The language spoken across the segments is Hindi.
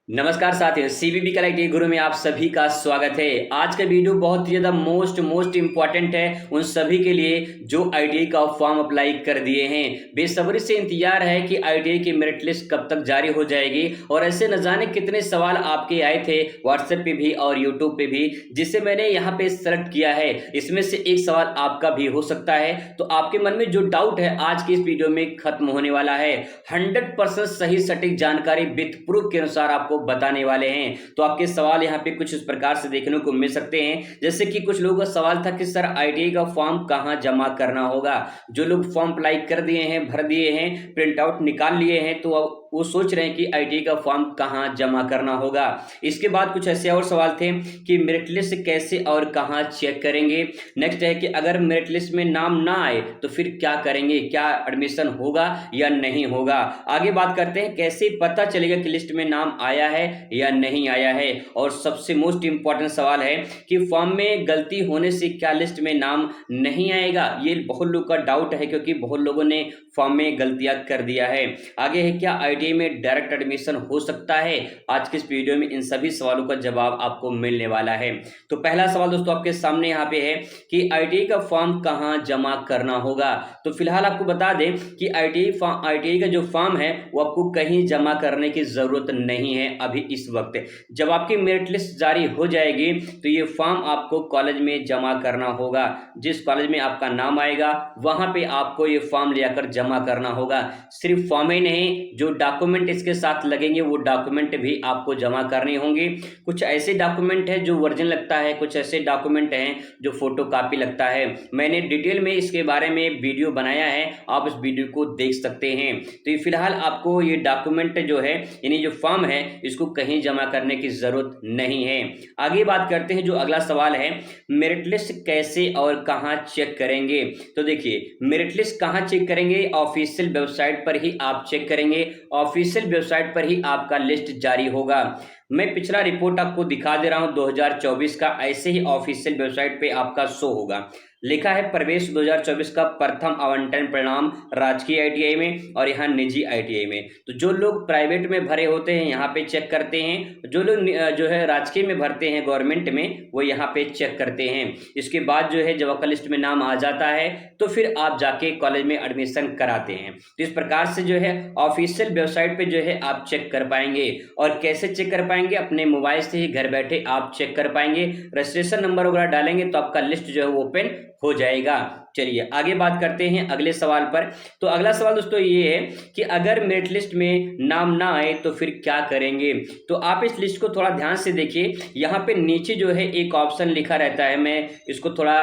नमस्कार साथियों, सीबीबी कलेक्टिव गुरु में आप सभी का स्वागत है। आज का वीडियो बहुत ही ज़्यादा मोस्ट इम्पॉर्टेंट है उन सभी के लिए जो आईटीआई का फॉर्म अप्लाई कर दिए हैं। बेसब्री से इंतजार है कि आईटीआई की मेरिट लिस्ट कब तक जारी हो जाएगी और ऐसे न जाने कितने सवाल आपके आए थे व्हाट्सएप पे भी और यूट्यूब पे भी, जिसे मैंने यहाँ पे सेलेक्ट किया है। इसमें से एक सवाल आपका भी हो सकता है, तो आपके मन में जो डाउट है आज की इस वीडियो में खत्म होने वाला है। 100% सही सटीक जानकारी विथ प्रूफ के अनुसार आपको बताने वाले हैं। तो आपके सवाल यहाँ पे कुछ इस प्रकार से देखने को मिल सकते हैं, जैसे कि कुछ लोगों का सवाल था कि सर आईटीआई का फॉर्म कहाँ जमा करना होगा। जो लोग फॉर्म अप्लाई कर दिए हैं, भर दिए हैं, प्रिंट आउट निकाल लिए हैं, तो वो सोच रहे हैं कि आईटीआई का फॉर्म कहाँ जमा करना होगा। इसके बाद कुछ ऐसे और सवाल थे कि मेरिट लिस्ट कैसे और कहाँ चेक करेंगे। नेक्स्ट है कि अगर मेरिट लिस्ट में नाम ना आए तो फिर क्या करेंगे, क्या एडमिशन होगा या नहीं होगा। आगे बात करते हैं कैसे पता चलेगा कि लिस्ट में नाम आया है या नहीं आया है। और सबसे मोस्ट इंपॉर्टेंट सवाल है कि फॉर्म में गलती होने से क्या लिस्ट में नाम नहीं आएगा। ये बहुत लोग का डाउट है क्योंकि बहुत लोगों ने फॉर्म में गलतियां कर दिया है। आगे है क्या आईटीआई में डायरेक्ट एडमिशन हो सकता है। आज के इस वीडियो में इन सभी सवालों का जवाब आपको मिलने वाला है। तो पहला सवाल दोस्तों आपके सामने यहाँ पे है कि आईटीआई का फॉर्म कहाँ जमा करना होगा। तो फिलहाल आपको बता दें कि आईटीआई का जो फॉर्म है वो आपको कहीं जमा करने की जरूरत नहीं है अभी इस वक्त। जब आपकी मेरिट लिस्ट जारी हो जाएगी तो ये फॉर्म आपको कॉलेज में जमा करना होगा। जिस कॉलेज में आपका नाम आएगा वहां पे आपको ये फॉर्म लेकर जमा करना होगा। सिर्फ फॉर्म ही नहीं, जो डॉक्यूमेंट इसके साथ लगेंगे वो डॉक्यूमेंट भी आपको जमा करने होंगे। कुछ ऐसे डॉक्यूमेंट है जो ओरिजिनल लगता है, कुछ ऐसे डॉक्यूमेंट हैं जो फोटो कॉपी लगता है। मैंने डिटेल में इसके बारे में वीडियो बनाया है, आप इस वीडियो को देख सकते हैं। तो ये फिलहाल आपको ये डॉक्यूमेंट जो है यानी जो फॉर्म है इसको कहीं जमा करने की जरूरत नहीं है। आगे बात करते हैं, जो अगला सवाल है मेरिट लिस्ट कैसे और कहां चेक करेंगे। तो देखिए मेरिट लिस्ट कहां चेक करेंगे, ऑफिशियल वेबसाइट पर ही आप चेक करेंगे। ऑफिशियल वेबसाइट पर ही आपका लिस्ट जारी होगा। मैं पिछला रिपोर्ट आपको दिखा दे रहा हूं 2024 का, ऐसे ही ऑफिशियल वेबसाइट पे आपका शो होगा। लिखा है प्रवेश 2024 का प्रथम आवंटन परिणाम राजकीय आईटीआई में और यहाँ निजी आईटीआई में। तो जो लोग प्राइवेट में भरे होते हैं यहाँ पे चेक करते हैं, जो लोग जो है राजकीय में भरते हैं गवर्नमेंट में वो यहाँ पे चेक करते हैं। इसके बाद जो है जब आपका लिस्ट में नाम आ जाता है तो फिर आप जाके कॉलेज में एडमिशन कराते हैं। तो इस प्रकार से जो है ऑफिशियल वेबसाइट पे जो है आप चेक कर पाएंगे। और कैसे चेक कर पाएंगे, अपने मोबाइल से ही घर बैठे आप चेक कर पाएंगे। रजिस्ट्रेशन नंबर वगैरह डालेंगे तो आपका लिस्ट जो है वो ओपन हो जाएगा। चलिए आगे बात करते हैं अगले सवाल पर। तो अगला सवाल दोस्तों ये है कि अगर मेरिट लिस्ट में नाम ना आए तो फिर क्या करेंगे। तो आप इस लिस्ट को थोड़ा ध्यान से देखिए, यहाँ पे नीचे जो है एक ऑप्शन लिखा रहता है, मैं इसको थोड़ा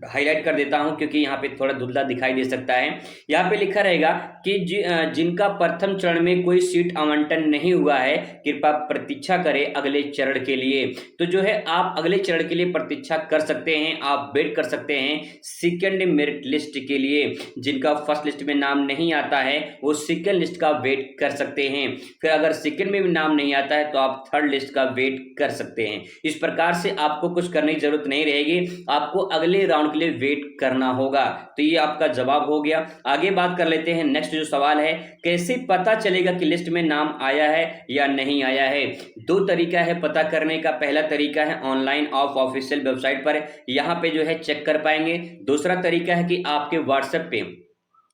हाईलाइट कर देता हूं क्योंकि यहाँ पे थोड़ा धुंधला दिखाई दे सकता है। यहाँ पे लिखा रहेगा कि जिनका प्रथम चरण में कोई सीट आवंटन नहीं हुआ है कृपया प्रतीक्षा करें अगले चरण के लिए। तो जो है आप अगले चरण के लिए प्रतीक्षा कर सकते हैं, आप वेट कर सकते हैं सेकेंड मेरिट लिस्ट के लिए। जिनका फर्स्ट लिस्ट में नाम नहीं आता है वो सेकेंड लिस्ट का वेट कर सकते हैं। फिर अगर सेकेंड में भी नाम नहीं आता है तो आप थर्ड लिस्ट का वेट कर सकते हैं। इस प्रकार से आपको कुछ करने की जरूरत नहीं रहेगी, आपको अगले राउंड के लिए वेट करना होगा। तो ये आपका जवाब हो गया। आगे बात कर लेते हैं, नेक्स्ट जो सवाल है कैसे पता चलेगा कि लिस्ट में नाम आया है या नहीं आया है। दो तरीका है पता करने का। पहला तरीका है ऑनलाइन ऑफ ऑफिशियल वेबसाइट पर, यहाँ पे जो है चेक कर पाएंगे। दूसरा तरीका है कि आपके व्हाट्सएप पे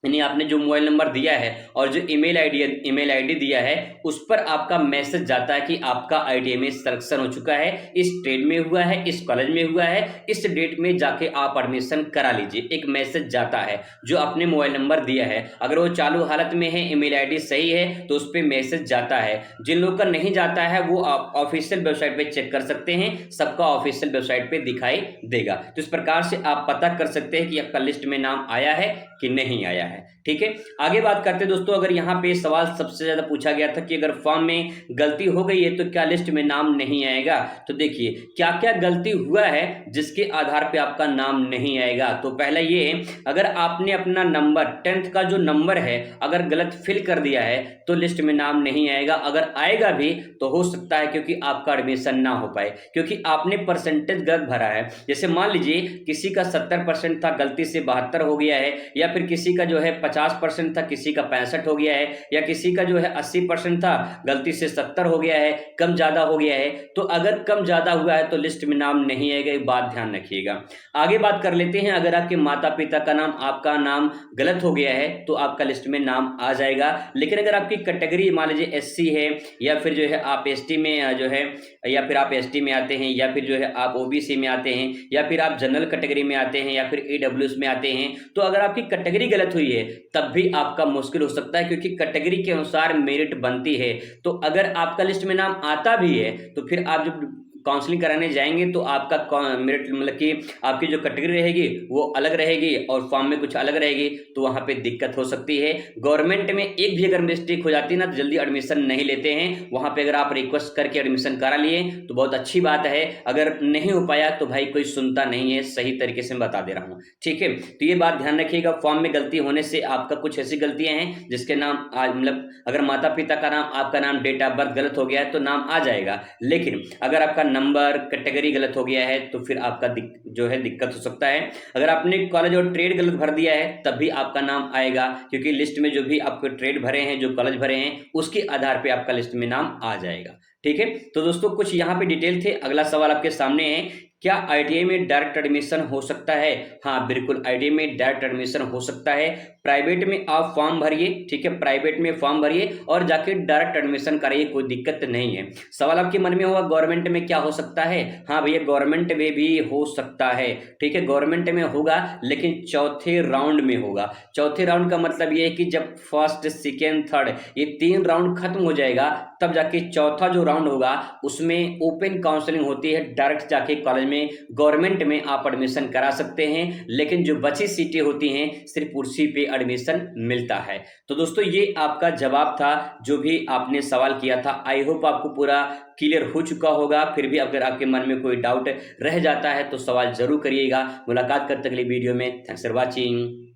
यानी आपने जो मोबाइल नंबर दिया है और जो ईमेल आईडी दिया है उस पर आपका मैसेज जाता है कि आपका आईटीआई में सिलेक्शन हो चुका है, इस ट्रेड में हुआ है, इस कॉलेज में हुआ है, इस डेट में जाके आप एडमिशन करा लीजिए। एक मैसेज जाता है जो आपने मोबाइल नंबर दिया है, अगर वो चालू हालत में है, ईमेल आईडी सही है तो उस पर मैसेज जाता है। जिन लोगों का नहीं जाता है वो आप ऑफिशियल वेबसाइट पे चेक कर सकते हैं, सबका ऑफिशियल वेबसाइट पे दिखाई देगा। तो इस प्रकार से आप पता कर सकते हैं कि आपका लिस्ट में नाम आया है कि नहीं आया है। ठीक है, आगे बात करते हैं दोस्तों। अगर यहाँ पे सवाल सबसे ज्यादा पूछा गया था कि अगर फॉर्म में गलती हो गई है तो क्या लिस्ट में नाम नहीं आएगा। तो देखिए क्या क्या गलती हुआ है जिसके आधार पे आपका नाम नहीं आएगा। तो पहला ये है, अगर आपने अपना नंबर 10th का जो नंबर है अगर गलत फिल कर दिया है तो लिस्ट में नाम नहीं आएगा। अगर आएगा भी तो हो सकता है क्योंकि आपका एडमिशन ना हो पाए, क्योंकि आपने परसेंटेज गलत भरा है। जैसे मान लीजिए किसी का 70% था, गलती से 72 हो गया है, या फिर किसी का जो है 50% था, किसी का 65 हो गया है, या किसी का जो है 80% था, गलती से 70 हो गया है, कम ज़्यादा हो गया है। तो अगर कम ज़्यादा हुआ है तो लिस्ट में नाम नहीं आएगा, ये बात ध्यान रखिएगा। आगे बात कर लेते हैं, अगर आपके माता पिता का नाम, आपका नाम गलत हो गया है तो आपका लिस्ट में नाम आ जाएगा। लेकिन अगर आपकी कैटेगरी मान लीजिए एससी है, या फिर जो है आप एसटी में जो है, या फिर आप एसटी में आते हैं, या फिर जो है आप ओबीसी में आते हैं, या फिर आप जनरल कैटेगरी में आते हैं, या फिर ईडब्ल्यूएस में आते हैं, तो अगर आपकी कैटेगरी गलत हुई है तब भी आपका मुश्किल हो सकता है, क्योंकि कैटेगरी के अनुसार मेरिट बनती है। तो अगर आपका लिस्ट में नाम आता भी है तो फिर आप जब काउंसलिंग कराने जाएंगे तो आपका मेरिट मतलब कि आपकी जो कैटेगरी रहेगी वो अलग रहेगी और फॉर्म में कुछ अलग रहेगी, तो वहां पे दिक्कत हो सकती है। गवर्नमेंट में एक भी अगर मिस्टेक हो जाती है ना तो जल्दी एडमिशन नहीं लेते हैं। वहां पे अगर आप रिक्वेस्ट करके एडमिशन करा लिए तो बहुत अच्छी बात है, अगर नहीं हो पाया तो भाई कोई सुनता नहीं है, सही तरीके से मैं बता दे रहा हूँ, ठीक है। तो ये बात ध्यान रखिएगा, फॉर्म में गलती होने से आपका कुछ ऐसी गलतियां हैं जिसके नाम मतलब अगर माता पिता का नाम, आपका नाम, डेट ऑफ बर्थ गलत हो गया है तो नाम आ जाएगा। लेकिन अगर आपका नंबर, कैटेगरी गलत हो गया है तो फिर आपका जो है दिक्कत हो सकता है। अगर आपने कॉलेज और ट्रेड गलत भर दिया है तब भी आपका नाम आएगा, क्योंकि लिस्ट में जो भी आपके ट्रेड भरे हैं, जो कॉलेज भरे हैं, उसके आधार पे आपका लिस्ट में नाम आ जाएगा, ठीक है। तो दोस्तों कुछ यहाँ पे डिटेल थे। अगला सवाल आपके सामने है, क्या आईटीआई में डायरेक्ट एडमिशन हो सकता है? हाँ बिल्कुल, आईटीआई में डायरेक्ट एडमिशन हो सकता है। प्राइवेट में आप फॉर्म भरिए, ठीक है, प्राइवेट में फॉर्म भरिए और जाके डायरेक्ट एडमिशन कराइए, कोई दिक्कत नहीं है। सवाल आपके मन में होगा गवर्नमेंट में क्या हो सकता है? हाँ भैया, गवर्नमेंट में भी हो सकता है, ठीक है, गवर्नमेंट में होगा लेकिन चौथे राउंड में होगा। चौथे राउंड का मतलब ये है कि जब फर्स्ट, सेकेंड, थर्ड ये 3 राउंड खत्म हो जाएगा तब जाके चौथा जो राउंड होगा उसमें ओपन काउंसलिंग होती है, डायरेक्ट जाके कॉलेज में, गवर्नमेंट में आप एडमिशन करा सकते हैं। लेकिन जो बची सीटें होती हैं सिर्फ उसी पे एडमिशन मिलता है। तो दोस्तों ये आपका जवाब था जो भी आपने सवाल किया था। आई होप आपको पूरा क्लियर हो चुका होगा। फिर भी अगर आपके मन में कोई डाउट रह जाता है तो सवाल जरूर करिएगा। मुलाकात करते अगली वीडियो में। Thanks for watching.